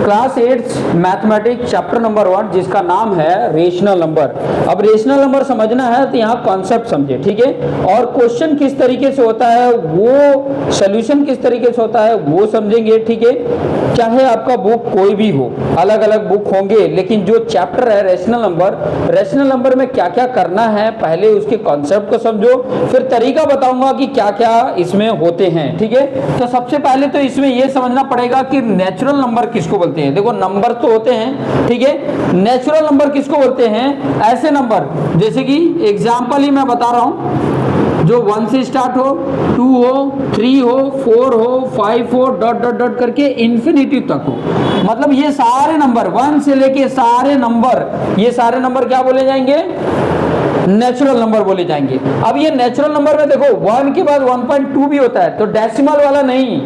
Class 8 mathematics chapter number 1 जिसका नाम है रेशनल नंबर। अब रेशनल नंबर समझना है तो यहाँ कॉन्सेप्ट समझे, ठीक है, और क्वेश्चन किस तरीके से होता है वो, सॉल्यूशन किस तरीके से होता है वो समझेंगे, ठीक है। चाहे आपका बुक कोई भी हो, अलग अलग बुक होंगे, लेकिन जो चैप्टर है रेशनल नंबर में क्या क्या करना है, पहले उसके कॉन्सेप्ट को समझो, फिर तरीका बताऊंगा कि क्या क्या इसमें होते हैं, ठीक है। तो सबसे पहले तो इसमें यह समझना पड़ेगा कि नेचुरल नंबर किसको बोलते हैं। देखो नंबर तो होते हैं, ठीक है, नेचुरल नंबर किसको बोलते हैं, ऐसे नंबर जैसे कि एग्जाम्पल ही मैं बता रहा हूं, जो 1 से स्टार्ट हो, 2 हो, 3 हो, 4 हो, 5 हो, डॉट डॉट डॉट करके इन्फिनिटी तक हो। मतलब ये सारे नंबर 1 से लेके सारे नंबर, ये सारे नंबर क्या बोले जाएंगे, नेचुरल नंबर बोले जाएंगे। अब ये नेचुरल नंबर में देखो 1 के बाद 1.2 भी होता है, तो डेसिमल वाला नहीं,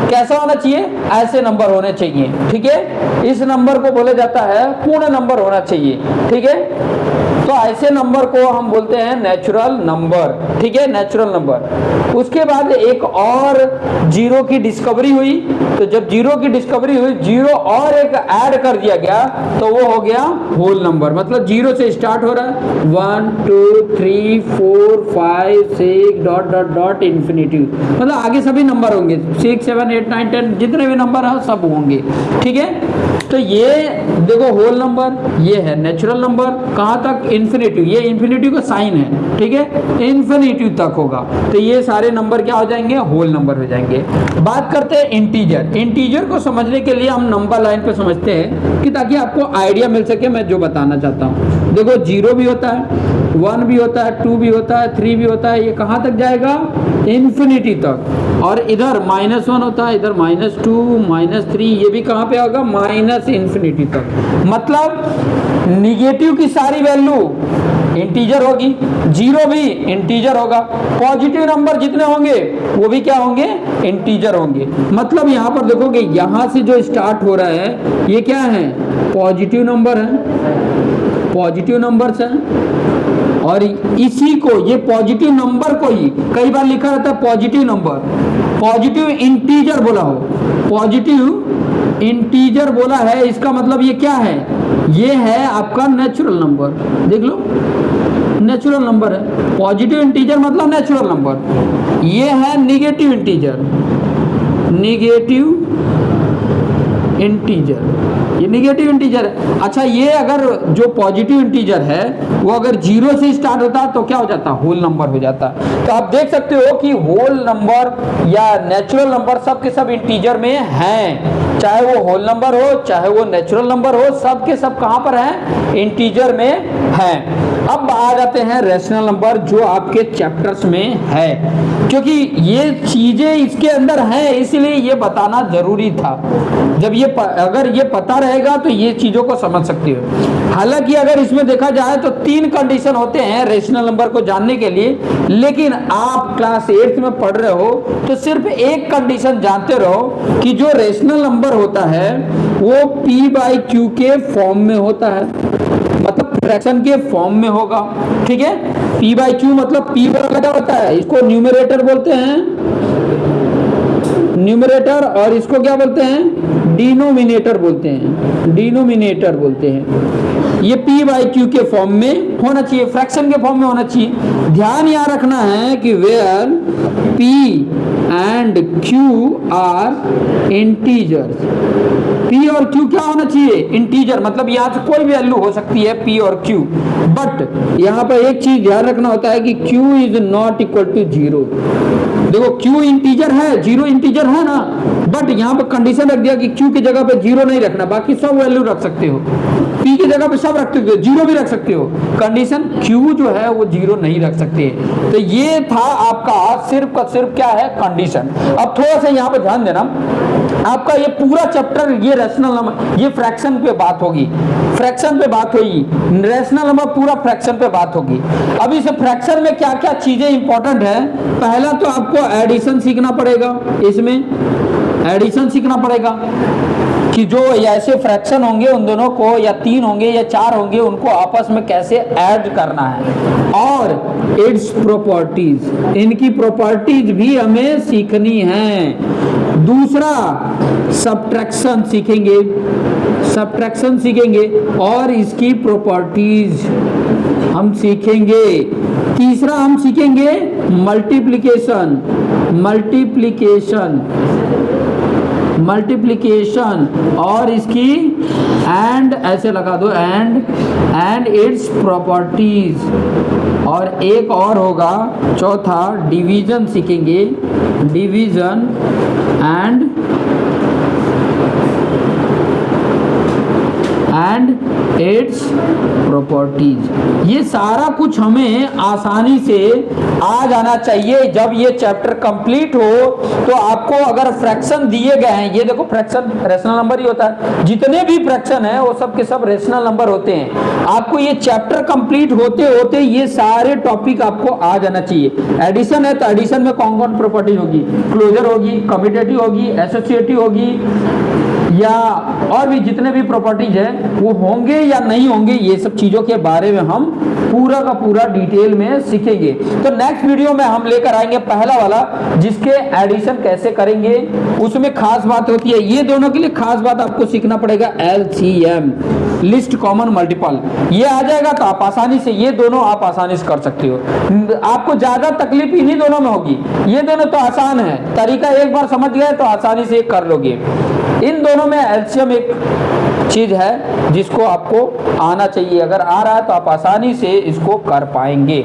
कैसा होना चाहिए, ऐसे नंबर होने चाहिए, ठीक है। इस नंबर को बोला जाता है पूर्ण नंबर होना चाहिए, ठीक है। तो ऐसे नंबर को हम बोलते हैं नेचुरल नंबर, ठीक है, नेचुरल नंबर। उसके बाद एक और जीरो की डिस्कवरी हुई, तो जब जीरो की डिस्कवरी हुई, जीरो और एक ऐड कर दिया गया, तो वो हो गया होल नंबर। मतलब जीरो से स्टार्ट हो रहा है, 1 2 3 4 5 6 डॉट डॉट डॉट इन्फिनिटी, मतलब आगे सभी नंबर होंगे, 6 7 8 9 10 जितने भी नंबर हैं सब होंगे, ठीक है। तो ये देखो होल नंबर, ये है नेचुरल नंबर, कहाँ तक, इन्फिनिटी, ये इन्फिनिटी का साइन है, ठीक है, इन्फिनिटी तक होगा, तो ये सारे नंबर क्या हो जाएंगे, होल नंबर हो जाएंगे। बात करते हैं इंटीजर। इंटीजर को समझने के लिए हम नंबर लाइन पे समझते हैं कि ताकि आपको आइडिया मिल सके मैं जो बताना चाहता हूँ। देखो 0 भी होता है, 1 भी होता है, 2 भी होता है, 3 भी होता है, ये कहाँ तक जाएगा, इन्फिनिटी तक। और इधर -1 होता है, इधर -2 -3, ये भी कहाँ पे होगा, माइनस इन्फिनिटी तक। मतलब निगेटिव की सारी वैल्यू इंटीजर होगी, 0 भी इंटीजर होगा, पॉजिटिव नंबर जितने होंगे वो भी क्या होंगे, इंटीजर होंगे। मतलब यहाँ पर देखोगे यहाँ से जो स्टार्ट हो रहा है ये क्या है, पॉजिटिव नंबर है, पॉजिटिव नंबर्स हैं, और इसी को, ये पॉजिटिव नंबर को ही कई बार लिखा रहता है पॉजिटिव नंबर, पॉजिटिव इंटीजर बोला हो, पॉजिटिव इंटीजर बोला है, इसका मतलब ये क्या है, ये है आपका नेचुरल नंबर। देख लो नेचुरल नंबर है, पॉजिटिव इंटीजर मतलब नेचुरल नंबर। ये है निगेटिव इंटीजर, निगेटिव इंटीजर, ये निगेटिव इंटीजर है। अच्छा, ये अगर जो पॉजिटिव इंटीजर है वो अगर 0 से स्टार्ट होता तो क्या हो जाता, होल नंबर हो जाता। तो आप देख सकते हो कि होल नंबर या नेचुरल नंबर सब के सब इंटीजर में हैं, चाहे वो होल नंबर हो चाहे वो नेचुरल नंबर हो, सब के सब कहां पर हैं, इंटीजर में हैं। अब आ जाते हैं रेशनल नंबर जो आपके चैप्टर्स में है, क्योंकि ये चीजें इसके अंदर हैं इसीलिए ये बताना जरूरी था। जब ये अगर ये पता रहेगा तो ये चीजों को समझ सकते हो। हालांकि अगर इसमें देखा जाए तो 3 कंडीशन होते हैं रेशनल नंबर को जानने के लिए, लेकिन आप क्लास 8 में पढ़ रहे हो तो सिर्फ एक कंडीशन जानते रहो कि जो रेशनल नंबर होता है वो p/q के फॉर्म में होता है, मतलब फ्रैक्शन के फॉर्म में होगा, ठीक है। p/q मतलब p बराबर क्या होता है, इसको न्यूमरेटर बोलते हैं, न्यूमरेटर, और इसको क्या बोलते हैं, डिनोमिनेटर बोलते हैं, डिनोमिनेटर बोलते हैं। ये p/q के फॉर्म में होना चाहिए, फ्रैक्शन के फॉर्म में होना चाहिए। ध्यान यहाँ रखना है कि where p and q are integers, p और q क्या होना चाहिए, इंटीजर, मतलब यहाँ से कोई भी वैल्यू हो सकती है p और q, बट यहाँ पर एक चीज ध्यान रखना होता है कि q is not equal to 0। देखो q इंटीजर है, 0 इंटीजर है ना, बट यहाँ पर कंडीशन रख दिया कि q की जगह पे 0 नहीं रखना, बाकी सब वैल्यू रख सकते हो, p की जगह पे सब रख सकते हो, 0 भी रख सकते हो, कंडीशन q जो है वो 0 नहीं रख सकते। तो ये था आपका सिर्फ का सिर्फ क्या है, कंडीशन। अब थोड़ा सा यहाँ पे ध्यान देना, आपका ये पूरा चैप्टर ये रेशनल नंबर, ये फ्रैक्शन पे बात होगी, फ्रैक्शन पे बात होगी, रेशनल नंबर पूरा फ्रैक्शन पे बात होगी। अब इस फ्रैक्शन में क्या क्या चीजें इंपॉर्टेंट है, पहला तो आपको एडिशन सीखना पड़ेगा, इसमें एडिशन सीखना पड़ेगा कि जो ऐसे फ्रैक्शन होंगे उन दोनों को, या 3 होंगे या 4 होंगे, उनको आपस में कैसे ऐड करना है, और इट्स प्रॉपर्टीज, इनकी प्रॉपर्टीज भी हमें सीखनी है। दूसरा सब्ट्रैक्शन सीखेंगे, सब्ट्रैक्शन सीखेंगे और इसकी प्रॉपर्टीज हम सीखेंगे। तीसरा हम सीखेंगे मल्टीप्लिकेशन, मल्टीप्लिकेशन और इसकी एंड ऐसे लगा दो एंड इट्स प्रॉपर्टीज। और एक और होगा चौथा, डिवीजन सीखेंगे, डिवीजन एंड इट्स प्रॉपर्टीज। ये सारा कुछ हमें आसानी से आ जाना चाहिए। जब ये चैप्टर कंप्लीट हो तो आपको अगर फ्रैक्शन दिए गए हैं, ये देखो फ्रैक्शन रेशनल नंबर ही होता है, जितने भी फ्रैक्शन है वो सब के सब रेशनल नंबर होते हैं। आपको ये चैप्टर कंप्लीट होते होते ये सारे टॉपिक आपको आ जाना चाहिए। एडिशन है तो एडिशन में कौन कौन प्रॉपर्टी होगी, क्लोजर होगी, कम्यूटेटिव होगी, एसोसिएटिव होगी, या और भी जितने भी प्रॉपर्टीज हैं वो होंगे या नहीं होंगे, ये सब चीजों के बारे में हम पूरा का पूरा डिटेल में सीखेंगे। तो नेक्स्ट वीडियो में हम लेकर आएंगे पहला वाला, जिसके एडिशन कैसे करेंगे। उसमें खास बात होती है, ये दोनों के लिए खास बात आपको सीखना पड़ेगा LCM, लिस्ट कॉमन मल्टीपल। ये आ जाएगा तो आप आसानी से ये दोनों आप आसानी से कर सकते हो। आपको ज्यादा तकलीफ इन्हीं दोनों में होगी, ये दोनों तो आसान है, तरीका एक बार समझ गए तो आसानी से कर लोगे। इन दोनों में एलसीएम एक चीज है जिसको आपको आना चाहिए, अगर आ रहा है तो आप आसानी से इसको कर पाएंगे।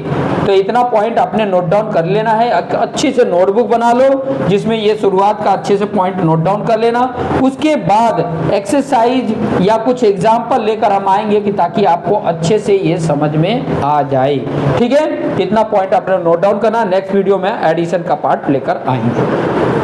तो इतना पॉइंट आपने नोट डाउन कर लेना है, अच्छी से नोटबुक बना लो जिसमें ये शुरुआत का अच्छे से पॉइंट नोट डाउन कर लेना। उसके बाद एक्सरसाइज या कुछ एग्जाम्पल लेकर हम आएंगे कि ताकि आपको अच्छे से ये समझ में आ जाए। ठीक है, इतना पॉइंट आपने नोट डाउन करना, नेक्स्ट वीडियो में एडिशन का पार्ट लेकर आएंगे।